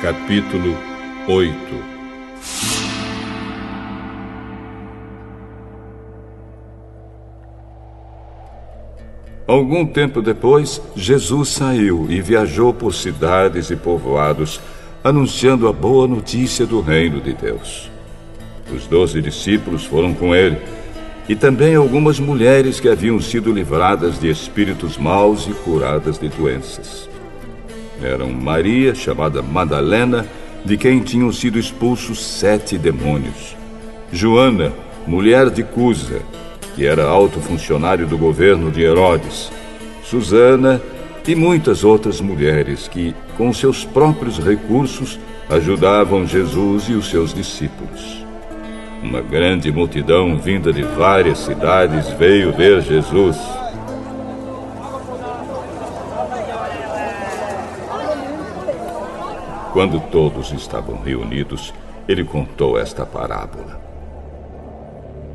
Capítulo 8. Algum tempo depois, Jesus saiu e viajou por cidades e povoados, anunciando a boa notícia do reino de Deus. Os 12 discípulos foram com ele, e também algumas mulheres que haviam sido livradas de espíritos maus e curadas de doenças. Eram Maria, chamada Madalena, de quem tinham sido expulsos 7 demônios. Joana, mulher de Cusa, que era alto funcionário do governo de Herodes. Susana e muitas outras mulheres que, com seus próprios recursos, ajudavam Jesus e os seus discípulos. Uma grande multidão vinda de várias cidades veio ver Jesus. Quando todos estavam reunidos, ele contou esta parábola.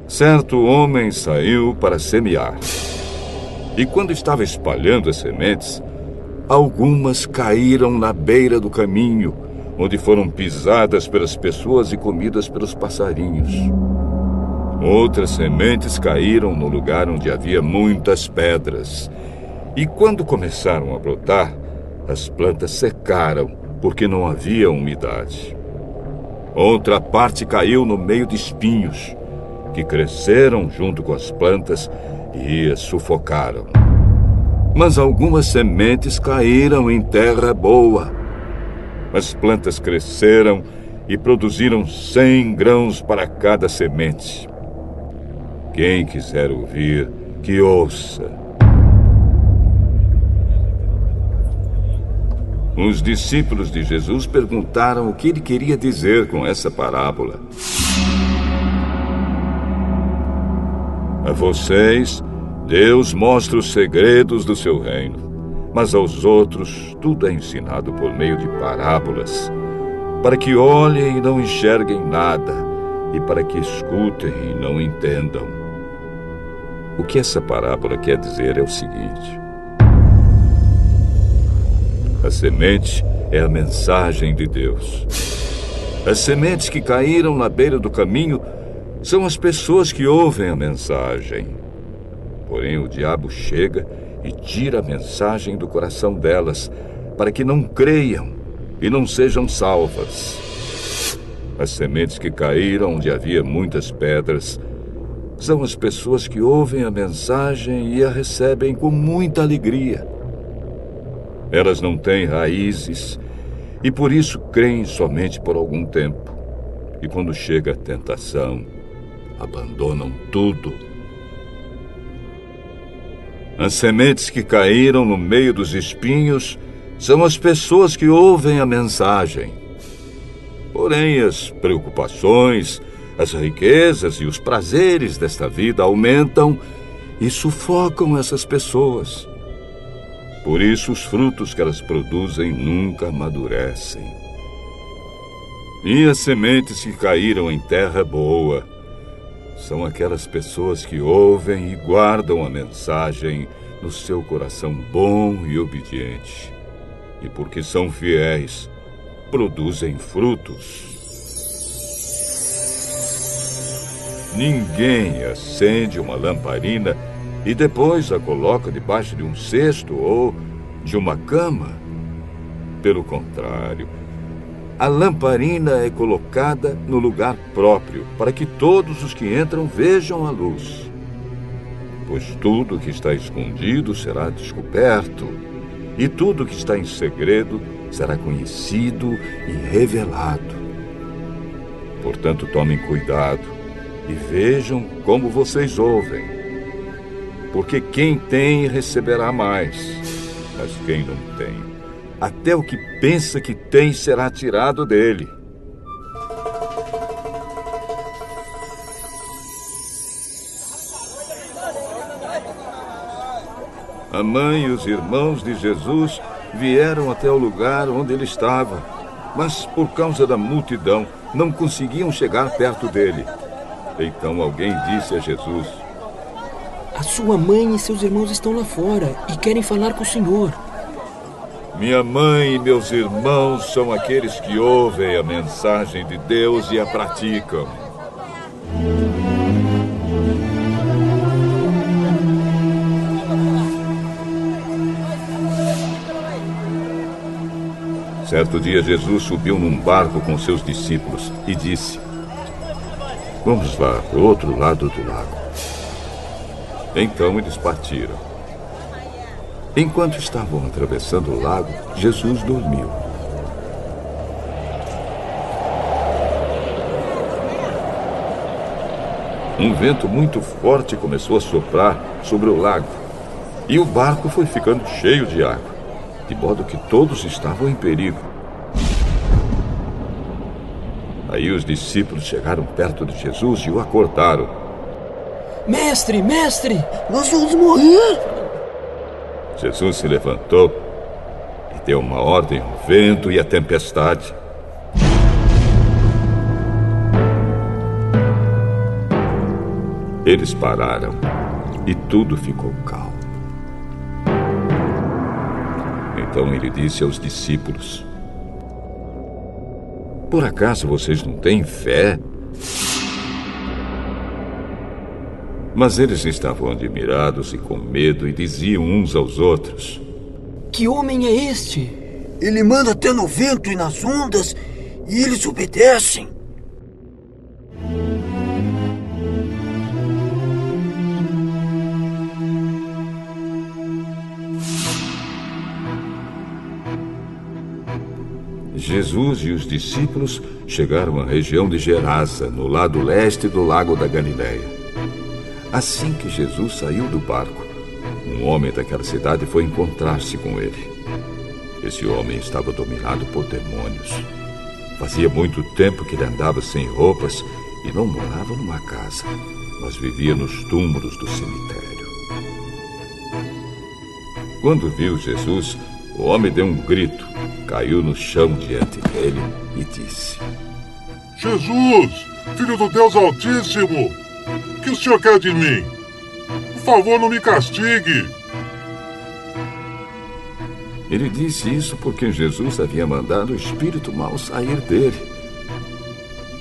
Certo homem saiu para semear. E quando estava espalhando as sementes, algumas caíram na beira do caminho, onde foram pisadas pelas pessoas e comidas pelos passarinhos. Outras sementes caíram no lugar onde havia muitas pedras. E quando começaram a brotar, as plantas secaram, porque não havia umidade. Outra parte caiu no meio de espinhos, que cresceram junto com as plantas e as sufocaram. Mas algumas sementes caíram em terra boa. As plantas cresceram e produziram 100 grãos para cada semente. Quem quiser ouvir, que ouça. Os discípulos de Jesus perguntaram o que ele queria dizer com essa parábola. A vocês, Deus mostra os segredos do seu reino, mas aos outros tudo é ensinado por meio de parábolas, para que olhem e não enxerguem nada, e para que escutem e não entendam. O que essa parábola quer dizer é o seguinte: a semente é a mensagem de Deus. As sementes que caíram na beira do caminho são as pessoas que ouvem a mensagem. Porém, o diabo chega e tira a mensagem do coração delas, para que não creiam e não sejam salvas. As sementes que caíram onde havia muitas pedras são as pessoas que ouvem a mensagem e a recebem com muita alegria. Elas não têm raízes e por isso creem somente por algum tempo. E quando chega a tentação, abandonam tudo. As sementes que caíram no meio dos espinhos são as pessoas que ouvem a mensagem. Porém, as preocupações, as riquezas e os prazeres desta vida aumentam e sufocam essas pessoas. Por isso, os frutos que elas produzem nunca amadurecem. E as sementes que caíram em terra boa são aquelas pessoas que ouvem e guardam a mensagem no seu coração bom e obediente. E porque são fiéis, produzem frutos. Ninguém acende uma lamparina e depois a coloca debaixo de um cesto ou de uma cama. Pelo contrário, a lamparina é colocada no lugar próprio, para que todos os que entram vejam a luz. Pois tudo que está escondido será descoberto, e tudo que está em segredo será conhecido e revelado. Portanto, tomem cuidado e vejam como vocês ouvem. Porque quem tem receberá mais, mas quem não tem, até o que pensa que tem será tirado dele. A mãe e os irmãos de Jesus vieram até o lugar onde ele estava, mas por causa da multidão não conseguiam chegar perto dele. Então alguém disse a Jesus: A sua mãe e seus irmãos estão lá fora e querem falar com o senhor. Minha mãe e meus irmãos são aqueles que ouvem a mensagem de Deus e a praticam. Certo dia, Jesus subiu num barco com seus discípulos e disse: "Vamos lá, para o outro lado do lago." Então eles partiram. Enquanto estavam atravessando o lago, Jesus dormiu. Um vento muito forte começou a soprar sobre o lago, e o barco foi ficando cheio de água, de modo que todos estavam em perigo. Aí os discípulos chegaram perto de Jesus e o acordaram. Mestre, mestre, nós vamos morrer! Jesus se levantou e deu uma ordem ao vento e à tempestade. Eles pararam e tudo ficou calmo. Então ele disse aos discípulos: "Por acaso vocês não têm fé?" Mas eles estavam admirados e com medo e diziam uns aos outros: "Que homem é este? Ele manda até no vento e nas ondas e eles obedecem." Jesus e os discípulos chegaram à região de Gerasa, no lado leste do lago da Galileia. Assim que Jesus saiu do barco, um homem daquela cidade foi encontrar-se com ele. Esse homem estava dominado por demônios. Fazia muito tempo que ele andava sem roupas e não morava numa casa, mas vivia nos túmulos do cemitério. Quando viu Jesus, o homem deu um grito, caiu no chão diante dele e disse: "Jesus, Filho do Deus Altíssimo! O que o senhor quer de mim? Por favor, não me castigue." Ele disse isso porque Jesus havia mandado o espírito mau sair dele.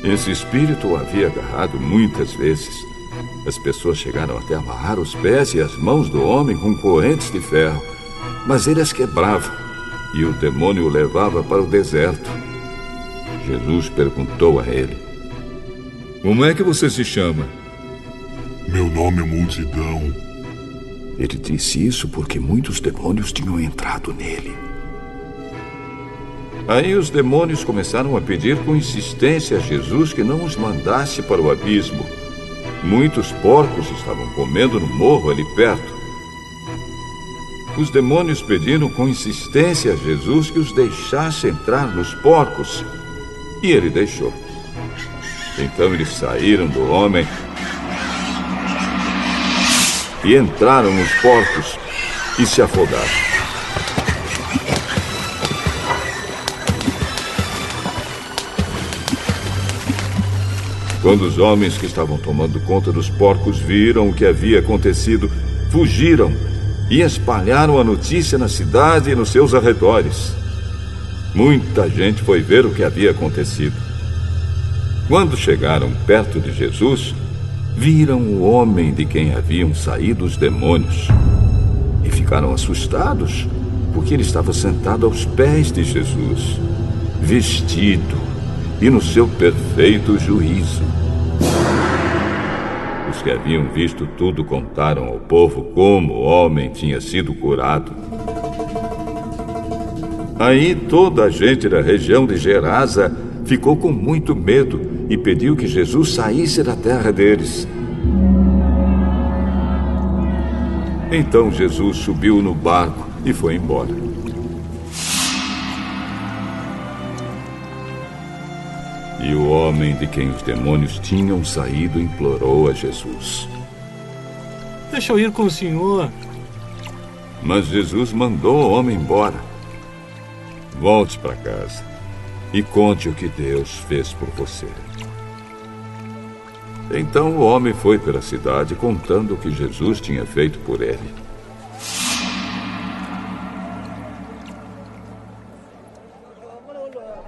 Esse espírito o havia agarrado muitas vezes. As pessoas chegaram até amarrar os pés e as mãos do homem com correntes de ferro, mas ele as quebrava e o demônio o levava para o deserto. Jesus perguntou a ele: "Como é que você se chama?" "Meu nome é Multidão." Ele disse isso porque muitos demônios tinham entrado nele. Aí os demônios começaram a pedir com insistência a Jesus que não os mandasse para o abismo. Muitos porcos estavam comendo no morro ali perto. Os demônios pediram com insistência a Jesus que os deixasse entrar nos porcos. E ele deixou. Então eles saíram do homem e entraram nos porcos e se afogaram. Quando os homens que estavam tomando conta dos porcos viram o que havia acontecido, fugiram e espalharam a notícia na cidade e nos seus arredores. Muita gente foi ver o que havia acontecido. Quando chegaram perto de Jesus, viram o homem de quem haviam saído os demônios e ficaram assustados, porque ele estava sentado aos pés de Jesus, vestido e no seu perfeito juízo. Os que haviam visto tudo contaram ao povo como o homem tinha sido curado. Aí toda a gente da região de Gerasa ficou com muito medo e pediu que Jesus saísse da terra deles. Então Jesus subiu no barco e foi embora. E o homem de quem os demônios tinham saído implorou a Jesus: "Deixa eu ir com o senhor." Mas Jesus mandou o homem embora. "Volte para casa e conte o que Deus fez por você." Então o homem foi pela cidade contando o que Jesus tinha feito por ele.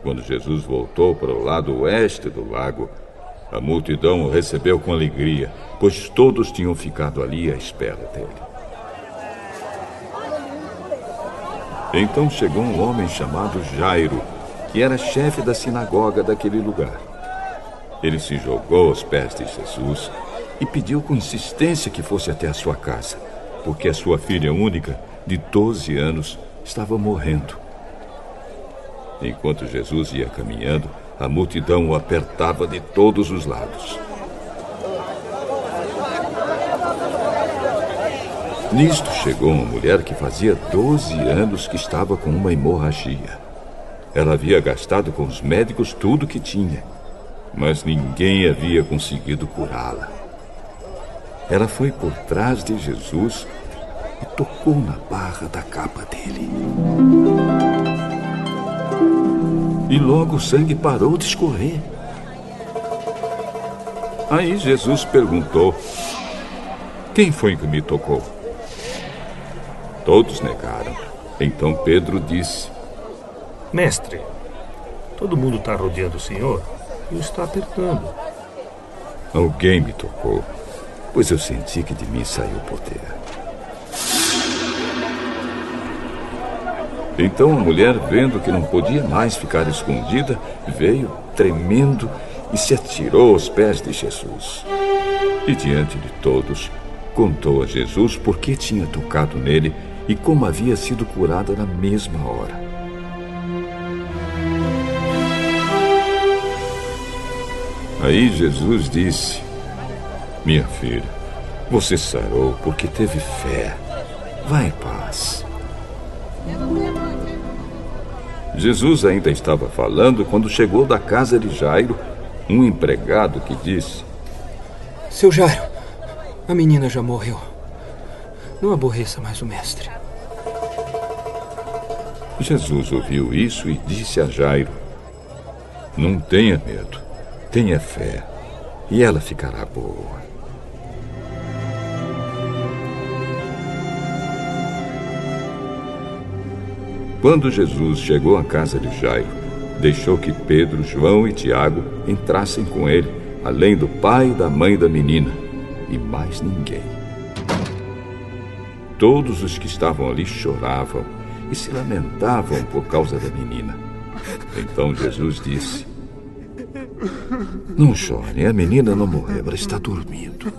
Quando Jesus voltou para o lado oeste do lago, a multidão o recebeu com alegria, pois todos tinham ficado ali à espera dele. Então chegou um homem chamado Jairo, que era chefe da sinagoga daquele lugar. Ele se jogou aos pés de Jesus e pediu com insistência que fosse até a sua casa, porque a sua filha única, de 12 anos, estava morrendo. Enquanto Jesus ia caminhando, a multidão o apertava de todos os lados. Nisto chegou uma mulher que fazia 12 anos que estava com uma hemorragia. Ela havia gastado com os médicos tudo o que tinha, mas ninguém havia conseguido curá-la. Ela foi por trás de Jesus e tocou na barra da capa dele. E logo o sangue parou de escorrer. Aí Jesus perguntou: quem foi que me tocou? Todos negaram. Então Pedro disse: Mestre, todo mundo está rodeando o senhor e o está apertando. Alguém me tocou, pois eu senti que de mim saiu poder. Então a mulher, vendo que não podia mais ficar escondida, veio tremendo e se atirou aos pés de Jesus. E diante de todos, contou a Jesus por que tinha tocado nele e como havia sido curada na mesma hora. Aí Jesus disse: minha filha, você sarou porque teve fé. Vá em paz. Jesus ainda estava falando quando chegou da casa de Jairo um empregado que disse: Seu Jairo, a menina já morreu. Não aborreça mais o mestre. Jesus ouviu isso e disse a Jairo: não tenha medo, tenha fé, e ela ficará boa. Quando Jesus chegou à casa de Jairo, deixou que Pedro, João e Tiago entrassem com ele, além do pai e da mãe da menina, e mais ninguém. Todos os que estavam ali choravam e se lamentavam por causa da menina. Então Jesus disse: não chorem, a menina não morreu, ela está dormindo.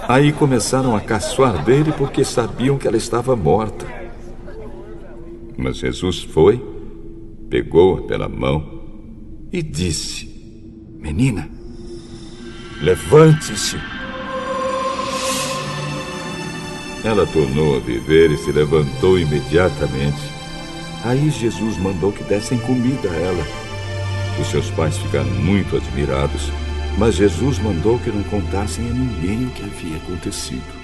Aí começaram a caçoar dele porque sabiam que ela estava morta. Mas Jesus foi, pegou-a pela mão e disse: menina, levante-se. Ela tornou a viver e se levantou imediatamente. Aí Jesus mandou que dessem comida a ela. Os seus pais ficaram muito admirados, mas Jesus mandou que não contassem a ninguém o que havia acontecido.